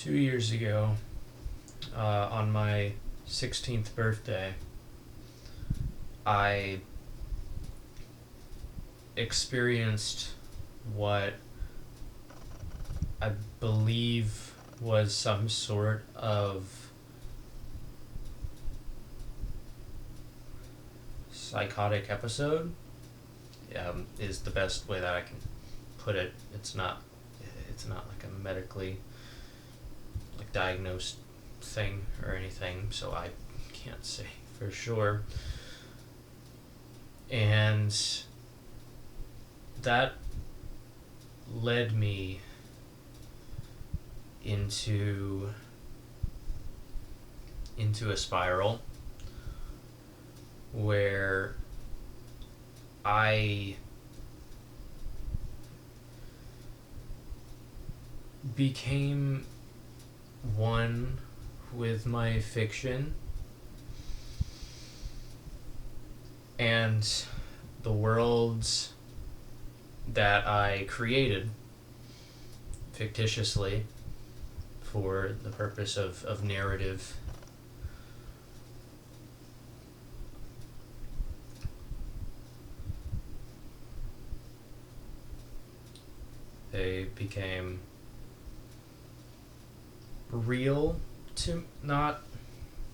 2 years ago, on my 16th birthday, I experienced what I believe was some sort of psychotic episode, is the best way that I can put it. It's not like a medically diagnosed thing or anything, so I can't say for sure. And that led me into a spiral where I became one with my fiction and the worlds that I created fictitiously for the purpose of narrative. They became real to not.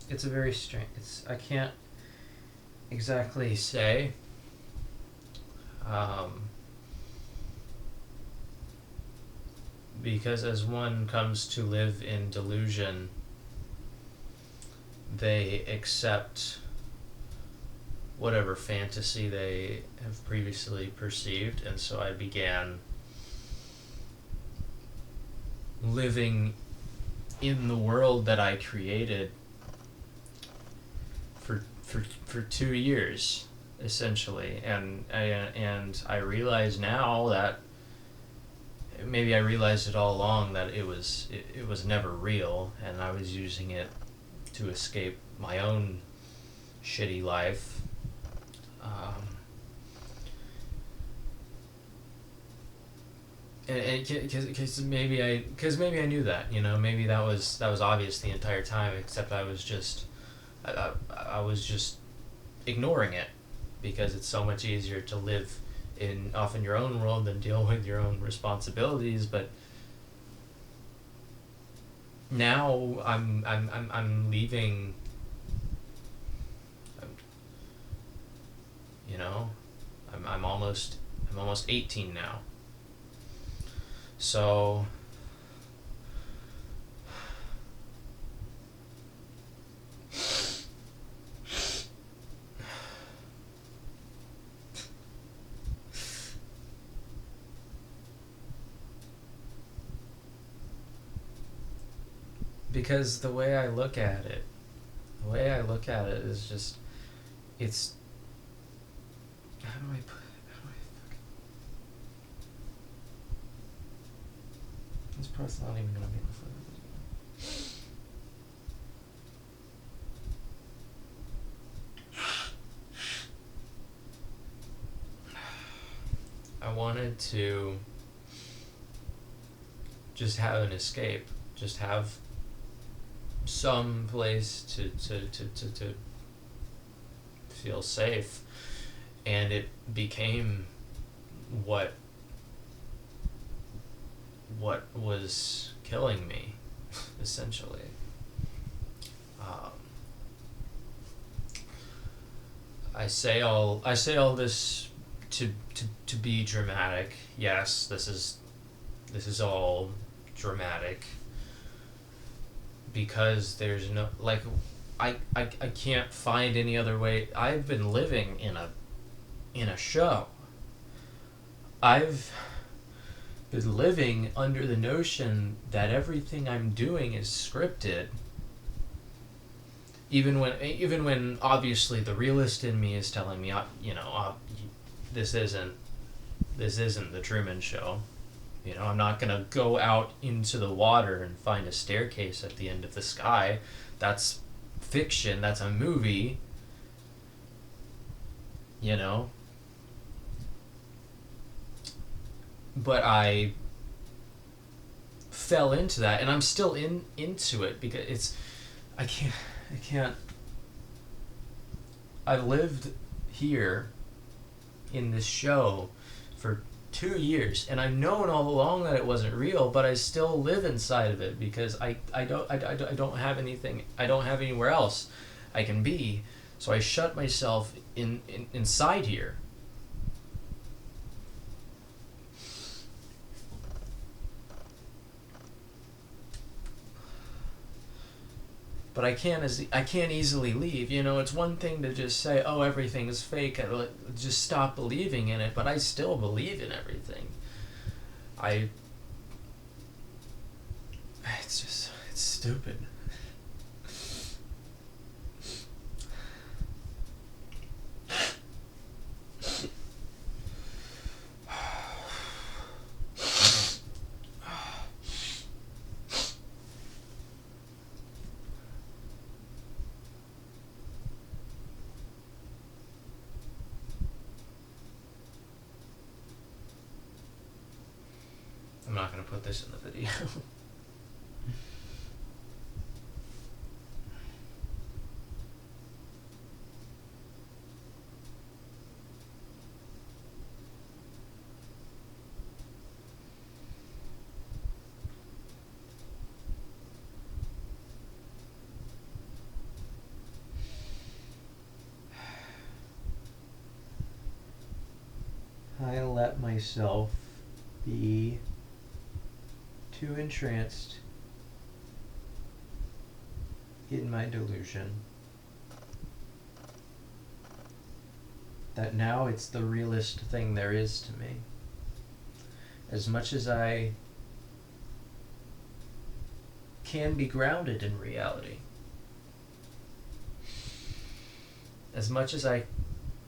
It's a very strange. I can't exactly say. Because as one comes to live in delusion, they accept whatever fantasy they have previously perceived, and so I began living in the world that I created for 2 years, essentially, and I realize now that maybe I realized it all along that it was never real, and I was using it to escape my own shitty life. Because maybe I knew that, maybe that was obvious the entire time, except I was just ignoring it, because it's so much easier to live off in your own world than deal with your own responsibilities. But now I'm leaving. I'm almost 18 now. So because the way I look at it is just, it's, how do I this part's not even gonna be able to. I wanted to just have an escape, just have some place to feel safe, and it became what was killing me, essentially. I say all this to be dramatic. Yes, this is all dramatic, because there's no, I can't find any other way. I've been living in a show. I've been living under the notion that everything I'm doing is scripted, even when obviously the realist in me is telling me, this isn't the Truman Show. I'm not gonna go out into the water and find a staircase at the end of the sky. That's fiction. That's a movie. But I fell into that, and I'm still into it because I can't. I've lived here in this show for 2 years, and I've known all along that it wasn't real, but I still live inside of it because I don't have anything, I don't have anywhere else I can be, so I shut myself inside here. But I can't easily leave. You know, it's one thing to just say, "Oh, everything is fake," and just stop believing in it. But I still believe in everything. It's stupid. I'm not going to put this in the video. I let myself be too entranced in my delusion that now it's the realest thing there is to me. As much as I can be grounded in reality, as much as I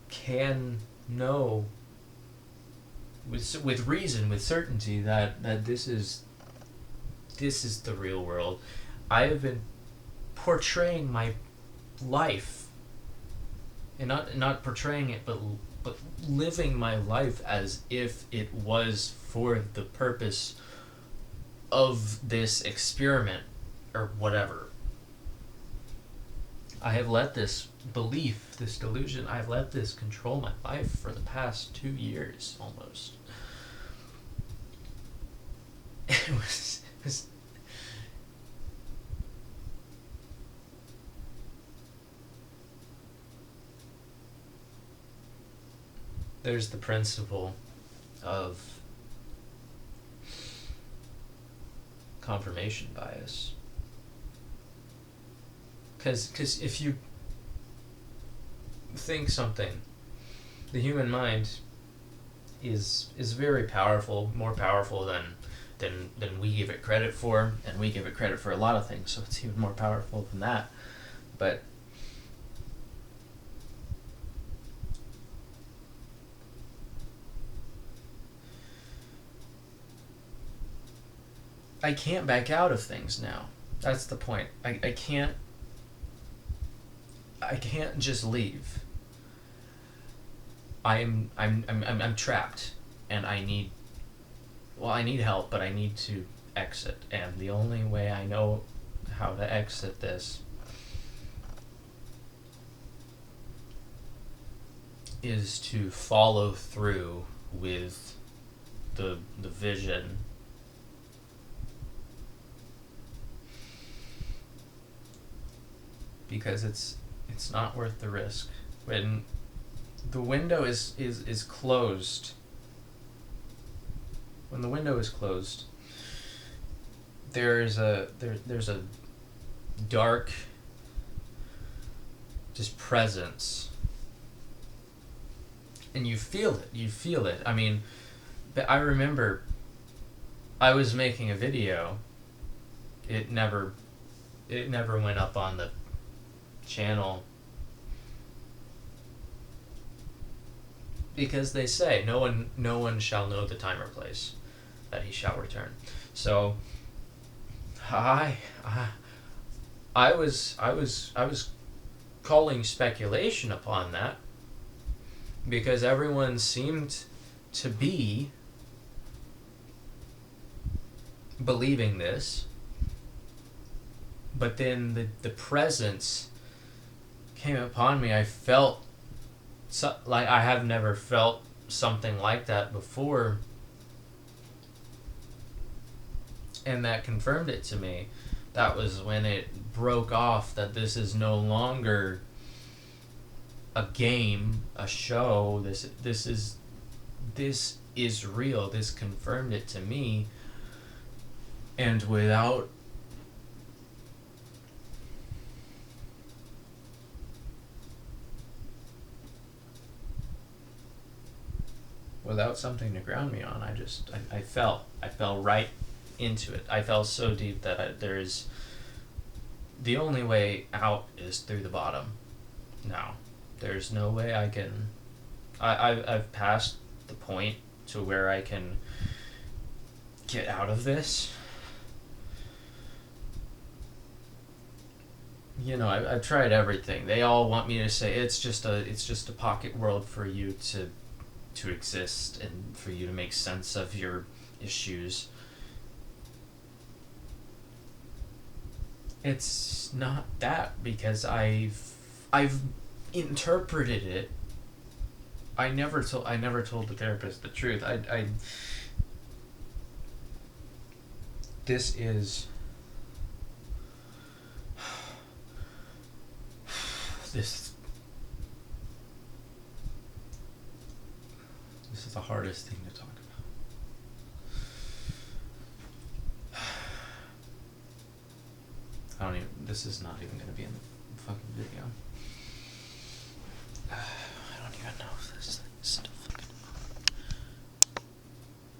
can know with reason, with certainty, that this is the real world. I have been portraying my life, and not portraying it, but living my life as if it was for the purpose of this experiment or whatever. I have let this belief, this delusion, I've let this control my life for the past 2 years almost. It was there's the principle of confirmation bias. Because if you think something, the human mind is very powerful, more powerful than we give it credit for, and we give it credit for a lot of things, so it's even more powerful than that. But I can't back out of things now. That's the point. I can't just leave. I'm trapped, and I need help, but I need to exit. And the only way I know how to exit this is to follow through with the vision. Because it's not worth the risk. When the window is closed, when the window is closed, there's a dark just presence, and you feel it. I mean, I remember I was making a video. It never went up on the channel because they say no one shall know the time or place that he shall return. So I was calling speculation upon that, because everyone seemed to be believing this, but then the presence came upon me. I felt like I have never felt something like that before, and that confirmed it to me. That was when it broke off that this is no longer a game, a show. This is real. This confirmed it to me, and without something to ground me on, I fell right into it. I fell so deep that the only way out is through the bottom. Now, there's no way I can. I've passed the point to where I can get out of this. You know, I've tried everything. They all want me to say it's just a pocket world for you to exist and for you to make sense of your issues. It's not that, because I've interpreted it. I never told the therapist the truth. This is this is the hardest thing to talk about. This is not even going to be in the fucking video.